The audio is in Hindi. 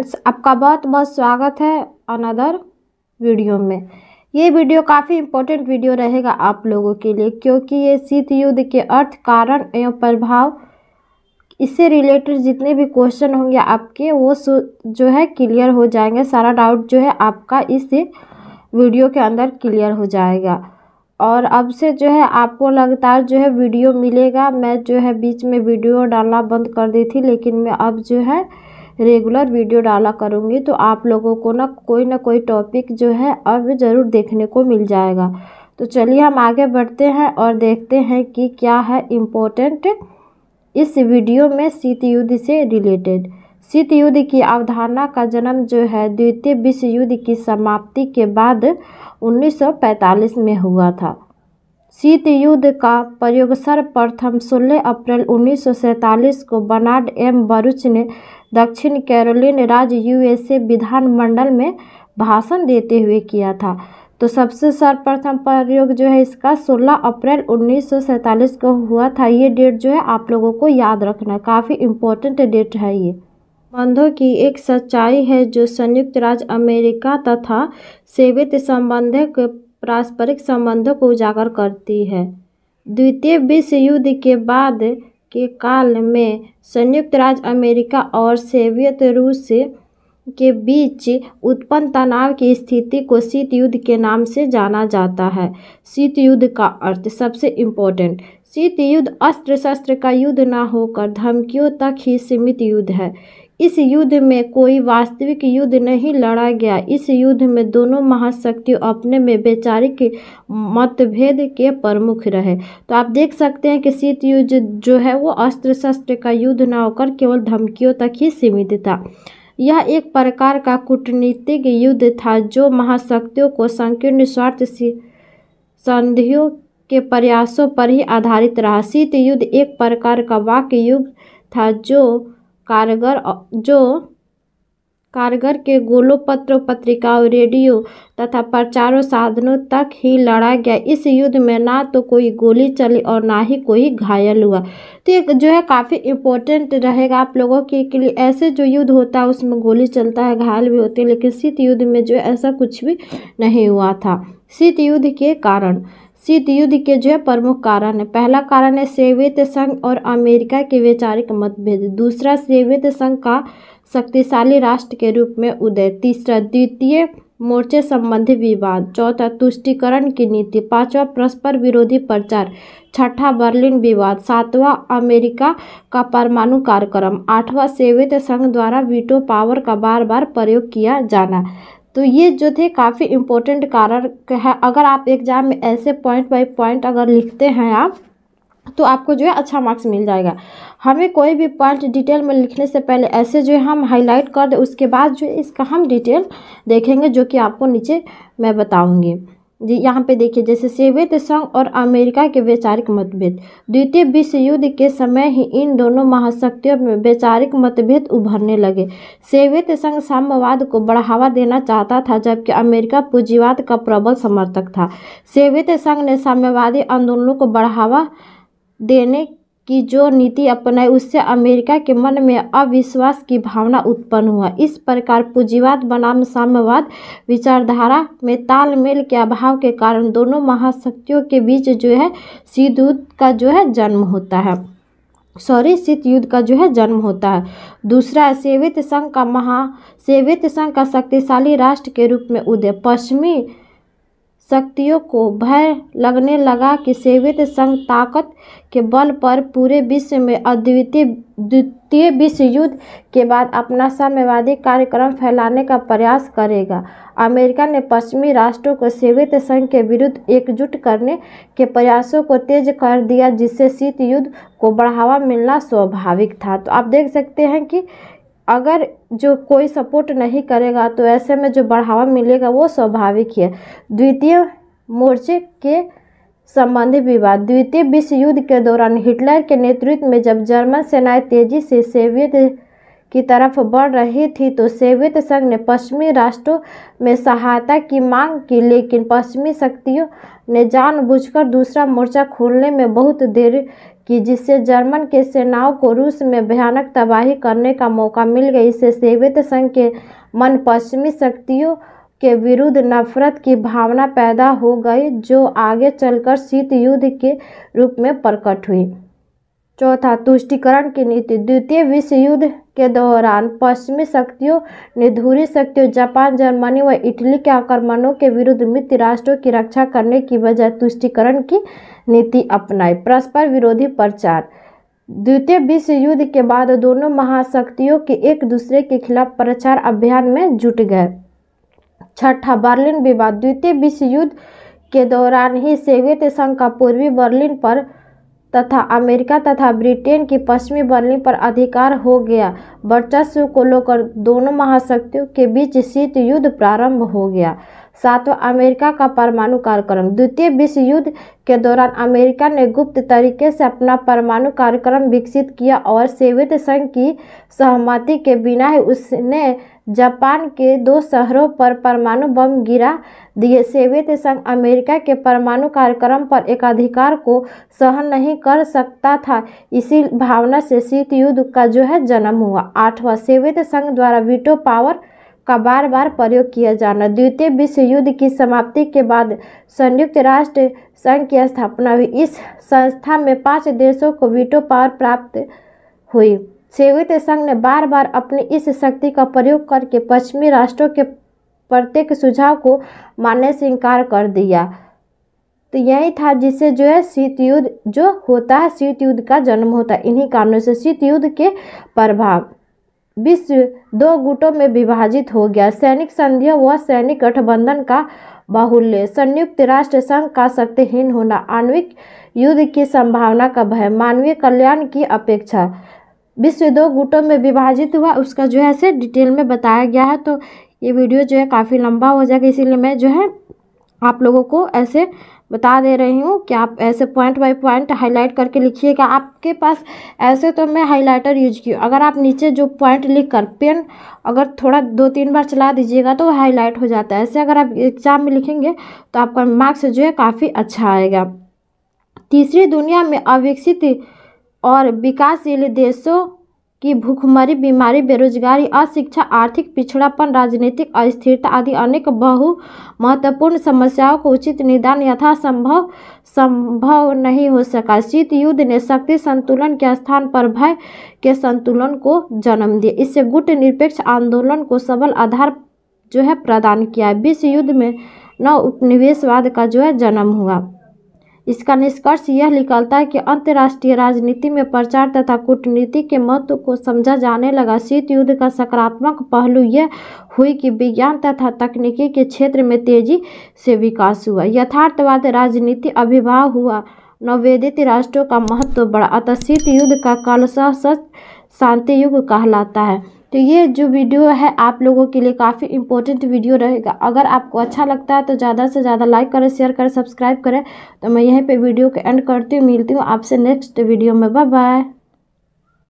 फ्रेंड्स, आपका बहुत बहुत स्वागत है अनदर वीडियो में। ये वीडियो काफ़ी इम्पोर्टेंट वीडियो रहेगा आप लोगों के लिए, क्योंकि ये शीत युद्ध के अर्थ, कारण एवं प्रभाव, इससे रिलेटेड जितने भी क्वेश्चन होंगे आपके वो जो है क्लियर हो जाएंगे। सारा डाउट जो है आपका इस वीडियो के अंदर क्लियर हो जाएगा। और अब से जो है आपको लगातार जो है वीडियो मिलेगा। मैं जो है बीच में वीडियो डालना बंद कर दी थी, लेकिन मैं अब जो है रेगुलर वीडियो डाला करूँगी, तो आप लोगों को ना कोई टॉपिक जो है अब ज़रूर देखने को मिल जाएगा। तो चलिए हम आगे बढ़ते हैं और देखते हैं कि क्या है इम्पोर्टेंट इस वीडियो में शीत युद्ध से रिलेटेड। शीत युद्ध की अवधारणा का जन्म जो है द्वितीय विश्व युद्ध की समाप्ति के बाद 1945 में हुआ था। शीत युद्ध का प्रयोग सर्वप्रथम 16 अप्रैल 1947 को बर्नार्ड एम बरूच ने दक्षिण कैरोलिन राज्य यूएसए विधानमंडल में भाषण देते हुए किया था। तो सबसे सर्वप्रथम प्रयोग जो है इसका 16 अप्रैल 1947 को हुआ था। ये डेट जो है आप लोगों को याद रखना है, काफ़ी इम्पोर्टेंट डेट है ये। संबंधों की एक सच्चाई है जो संयुक्त राज्य अमेरिका तथा सोवियत संबंधों के पारस्परिक संबंधों को उजागर करती है। द्वितीय विश्व युद्ध के बाद के काल में संयुक्त राज्य अमेरिका और सोवियत रूस के बीच उत्पन्न तनाव की स्थिति को शीत युद्ध के नाम से जाना जाता है। शीत युद्ध का अर्थ, सबसे इम्पोर्टेंट, शीत युद्ध अस्त्र शस्त्र का युद्ध न होकर धमकियों तक ही सीमित युद्ध है। इस युद्ध में कोई वास्तविक युद्ध नहीं लड़ा गया। इस युद्ध में दोनों महाशक्तियों अपने में वैचारिक मतभेद के प्रमुख रहे। तो आप देख सकते हैं कि शीत युद्ध जो है वो अस्त्र शस्त्र का युद्ध न होकर केवल धमकियों तक ही सीमित था। यह एक प्रकार का कूटनीतिक युद्ध था जो महाशक्तियों को संकीर्ण स्वार्थ संधियों के प्रयासों पर ही आधारित रहा। शीत युद्ध एक प्रकार का वाक्य युद्ध था जो कारगर के गोलों, पत्रों, पत्रिकाओं, रेडियो तथा प्रचारों साधनों तक ही लड़ा गया। इस युद्ध में ना तो कोई गोली चली और ना ही कोई घायल हुआ। तो एक जो है काफ़ी इम्पोर्टेंट रहेगा आप लोगों के लिए। ऐसे जो युद्ध होता है उसमें गोली चलता है, घायल भी होते हैं, लेकिन शीत युद्ध में जो है ऐसा कुछ भी नहीं हुआ था। शीत युद्ध के कारण, शीत युद्ध के जो है प्रमुख कारण है। पहला कारण है सोवियत संघ और अमेरिका के वैचारिक मतभेद। दूसरा, सोवियत संघ का शक्तिशाली राष्ट्र के रूप में उदय। तीसरा, द्वितीय मोर्चे संबंधी विवाद। चौथा, तुष्टीकरण की नीति। पांचवा, परस्पर विरोधी प्रचार। छठा, बर्लिन विवाद। सातवां, अमेरिका का परमाणु कार्यक्रम। आठवां, सोवियत संघ द्वारा वीटो पावर का बार बार प्रयोग किया जाना। तो ये जो थे काफ़ी इम्पोर्टेंट कारण है। अगर आप एग्जाम में ऐसे पॉइंट बाय पॉइंट अगर लिखते हैं आप, तो आपको जो है अच्छा मार्क्स मिल जाएगा। हमें कोई भी पॉइंट डिटेल में लिखने से पहले ऐसे जो है हम हाईलाइट कर दें, उसके बाद जो है इसका हम डिटेल देखेंगे, जो कि आपको नीचे मैं बताऊंगी। जी यहाँ पे देखिए, जैसे सोवियत संघ और अमेरिका के वैचारिक मतभेद। द्वितीय विश्व युद्ध के समय ही इन दोनों महाशक्तियों में वैचारिक मतभेद उभरने लगे। सोवियत संघ साम्यवाद को बढ़ावा देना चाहता था, जबकि अमेरिका पूंजीवाद का प्रबल समर्थक था। सोवियत संघ ने साम्यवादी आंदोलनों को बढ़ावा देने की जो नीति अपनाई, उससे अमेरिका के मन में अविश्वास की भावना उत्पन्न हुआ। इस प्रकार पूंजीवाद बनाम साम्यवाद विचारधारा में तालमेल के अभाव के कारण दोनों महाशक्तियों के बीच जो है शीत युद्ध का जो है जन्म होता है। शीत युद्ध का जो है जन्म होता है। दूसरा, सोवियत संघ का शक्तिशाली राष्ट्र के रूप में उदय। पश्चिमी शक्तियों को भय लगने लगा कि सोवियत संघ ताकत के बल पर पूरे विश्व में द्वितीय विश्व युद्ध के बाद अपना साम्यवादी कार्यक्रम फैलाने का प्रयास करेगा। अमेरिका ने पश्चिमी राष्ट्रों को सोवियत संघ के विरुद्ध एकजुट करने के प्रयासों को तेज कर दिया, जिससे शीत युद्ध को बढ़ावा मिलना स्वाभाविक था। तो आप देख सकते हैं कि अगर जो कोई सपोर्ट नहीं करेगा तो ऐसे में जो बढ़ावा मिलेगा वो स्वाभाविक है। द्वितीय मोर्चे के संबंधी विवाद। द्वितीय विश्व युद्ध के दौरान हिटलर के नेतृत्व में जब जर्मन सेनाएं तेजी से सोवियत की तरफ बढ़ रही थी, तो सोवियत संघ ने पश्चिमी राष्ट्रों में सहायता की मांग की, लेकिन पश्चिमी शक्तियों ने जानबूझकर दूसरा मोर्चा खोलने में बहुत देर की, जिससे जर्मन के सेनाओं को रूस में भयानक तबाही करने का मौका मिल गया। इससे सोवियत संघ के मन पश्चिमी शक्तियों के विरुद्ध नफरत की भावना पैदा हो गई, जो आगे चलकर शीत युद्ध के रूप में प्रकट हुई। चौथा, तुष्टीकरण की नीति। द्वितीय विश्व युद्ध के दौरान पश्चिमी शक्तियों ने धुरी शक्तियों जापान, जर्मनी व इटली के आक्रमणों के विरुद्ध मित्र राष्ट्रों की रक्षा करने की बजाय तुष्टीकरण की नीति अपनाई। परस्पर विरोधी प्रचार। द्वितीय विश्व युद्ध के बाद दोनों महाशक्तियों के एक दूसरे के खिलाफ प्रचार अभियान में जुट गए। छठा, बर्लिन विवाद। द्वितीय विश्व युद्ध के दौरान ही सोवियत संघ का पूर्वी बर्लिन पर तथा अमेरिका तथा ब्रिटेन की पश्चिमी बर्लिन पर अधिकार हो गया। वर्चस्व को लेकर दोनों महाशक्तियों के बीच शीत युद्ध प्रारंभ हो गया। सातवां, अमेरिका का परमाणु कार्यक्रम। द्वितीय विश्व युद्ध के दौरान अमेरिका ने गुप्त तरीके से अपना परमाणु कार्यक्रम विकसित किया और सोवियत संघ की सहमति के बिना ही उसने जापान के 2 शहरों पर परमाणु बम गिरा दिए। सोवियत संघ अमेरिका के परमाणु कार्यक्रम पर एकाधिकार को सहन नहीं कर सकता था। इसी भावना से शीत युद्ध का जन्म हुआ। आठवां, सोवियत संघ द्वारा वीटो पावर का बार बार प्रयोग किया जाना। द्वितीय विश्व युद्ध की समाप्ति के बाद संयुक्त राष्ट्र संघ की स्थापना हुई। इस संस्था में 5 देशों को वीटो पावर प्राप्त हुई। सोवियत संघ ने बार बार अपनी इस शक्ति का प्रयोग करके पश्चिमी राष्ट्रों के प्रत्येक सुझाव को मानने से इनकार कर दिया। तो यही था जिससे शीत युद्ध होता है, शीत युद्ध का जन्म होता है। इन्हीं कारणों से शीत युद्ध के प्रभाव। विश्व 2 गुटों में विभाजित हो गया। सैनिक संधियों व सैनिक गठबंधन का बाहुल्य, संयुक्त राष्ट्र संघ का शक्तिहीन होना, आणविक युद्ध की संभावना का भय, मानवीय कल्याण की अपेक्षा। विश्व 2 गुटों में विभाजित हुआ, उसका ऐसे डिटेल में बताया गया है। तो ये वीडियो काफ़ी लंबा हो जाएगा, इसीलिए मैं आप लोगों को ऐसे बता दे रही हूँ कि आप ऐसे पॉइंट बाय पॉइंट हाईलाइट करके लिखिएगा। आपके पास ऐसे तो मैं हाइलाइटर यूज की, अगर आप नीचे जो पॉइंट लिख कर पेन अगर थोड़ा 2-3 बार चला दीजिएगा तो हाईलाइट हो जाता है। ऐसे अगर आप एग्जाम में लिखेंगे तो आपका मार्क्स काफ़ी अच्छा आएगा। तीसरी दुनिया में अविकसित और विकासशील देशों की भूखमरी, बीमारी, बेरोजगारी, अशिक्षा, आर्थिक पिछड़ापन, राजनीतिक अस्थिरता आदि अनेक महत्वपूर्ण समस्याओं को उचित निदान संभव नहीं हो सका। शीत युद्ध ने शक्ति संतुलन के स्थान पर भय के संतुलन को जन्म दिया। इससे गुट निरपेक्ष आंदोलन को सबल आधार प्रदान किया। विश्व युद्ध में नव उपनिवेशवाद का जन्म हुआ। इसका निष्कर्ष यह निकलता है कि अंतर्राष्ट्रीय राजनीति में प्रचार तथा कूटनीति के महत्व को समझा जाने लगा। शीत युद्ध का सकारात्मक पहलू यह हुई कि विज्ञान तथा तकनीकी के क्षेत्र में तेजी से विकास हुआ, यथार्थवाद राजनीति आविर्भाव हुआ, नवोदित राष्ट्रों का महत्व बढ़ा। अतः शीत युद्ध का काल शांति युग कहलाता है। तो ये वीडियो है आप लोगों के लिए काफ़ी इम्पोर्टेंट वीडियो रहेगा। अगर आपको अच्छा लगता है तो ज़्यादा से ज़्यादा लाइक करें, शेयर करें, सब्सक्राइब करें। तो मैं यहीं पे वीडियो को एंड करती हूँ। मिलती हूँ आपसे नेक्स्ट वीडियो में। Bye bye.